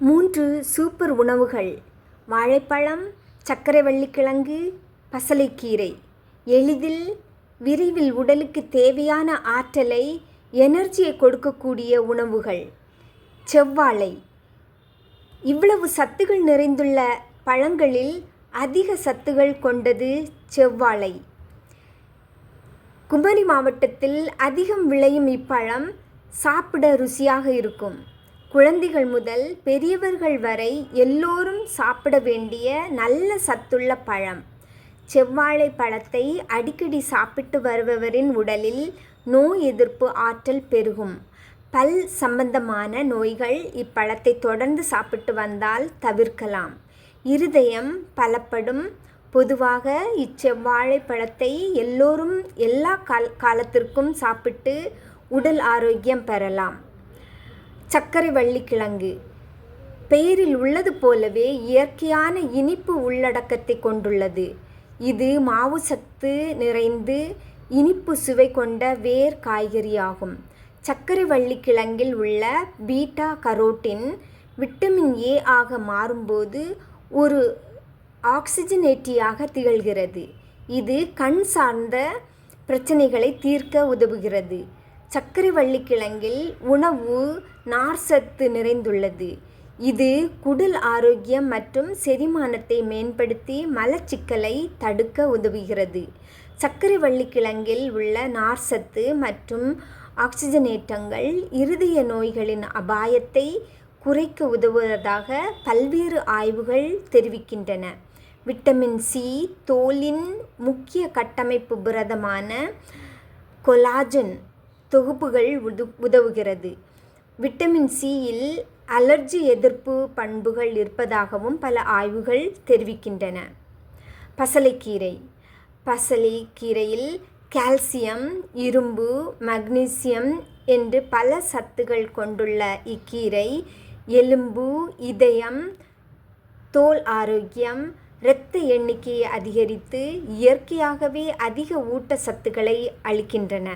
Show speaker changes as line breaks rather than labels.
3 super உணவுகள். வாழைப்பழம், சர்க்கரைவள்ளிக்கிழங்கு, பசலைக்கீரை. எளிதில், விரைவில் உடலுக்கு தேவையான ஆற்றலை, எனர்ஜியை கொடுக்கக்கூடிய உணவுகள். செவ்வாழை. இவ்வளவு சத்துகள் நிறைந்துள்ள பழங்களில் அதிக சத்துகள் கொண்டது செவ்வாழை. குமரி மாவட்டத்தில் அதிகம் விளையும் இப்பழம் சாப்பிட ருசியாக இருக்கும். குழந்தைகள் முதல் பெரியவர்கள் வரை எல்லோரும் சாப்பிட வேண்டிய நல்ல சத்துள்ள பழம். செவ்வாழை பழத்தை அடிக்கடி சாப்பிட்டு வருபவரின் உடலில் நோய் எதிர்ப்பு ஆற்றல் பெருகும். பல் சம்பந்தமான நோய்கள் இப்பழத்தை தொடர்ந்து சாப்பிட்டு வந்தால் தவிர்க்கலாம். இருதயம் பலப்படும். பொதுவாக இச்செவ்வாழை பழத்தை எல்லோரும் எல்லா காலத்திற்கும் சாப்பிட்டு உடல் ஆரோக்கியம் பெறலாம். சர்க்கரைவள்ளிக்கிழங்கு. பெயரில் உள்ளது போலவே இயற்கையான இனிப்பு உள்ளடக்கத்தை கொண்டுள்ளது. இது மாவு சத்து நிறைந்து இனிப்பு சுவை கொண்ட வேர் காய்கறியாகும். சர்க்கரைவள்ளிக்கிழங்கில் உள்ள பீட்டா கரோட்டின் விட்டமின் ஏ ஆக மாறும்போது ஒரு ஆக்சிஜனேற்றியாக திகழ்கிறது. இது கண் சார்ந்த பிரச்சனைகளை தீர்க்க உதவுகிறது. சர்க்கரைவள்ளிக்கிழங்கில் உணவு நார்ச்சத்து நிறைந்துள்ளது. இது குடல் ஆரோக்கியம் மற்றும் செரிமானத்தை மேம்படுத்தி மலச்சிக்கலை தடுக்க உதவுகிறது. சர்க்கரைவள்ளிக்கிழங்கில் உள்ள நார்ச்சத்து மற்றும் ஆக்சிஜனேற்றங்கள் இருதய நோய்களின் அபாயத்தை குறைக்க உதவுவதாக பல்வேறு ஆய்வுகள் தெரிவிக்கின்றன. விட்டமின் சி தோலின் முக்கிய கட்டமைப்பு புரதமான கொலாஜன் தொகுப்புகள் உதவுகிறது. விட்டமின் சியில் அலர்ஜி எதிர்ப்பு பண்புகள் இருப்பதாகவும் பல ஆய்வுகள் தெரிவிக்கின்றன. பசலைக்கீரை. பசலைக்கீரையில் கால்சியம், இரும்பு, மக்னீசியம் என்று பல சத்துகள் கொண்டுள்ள இக்கீரை எலும்பு, இதயம், தோல் ஆரோக்கியம், இரத்த எண்ணிக்கையை அதிகரித்து இயற்கையாகவே அதிக ஊட்டச்சத்துக்களை அளிக்கின்றன.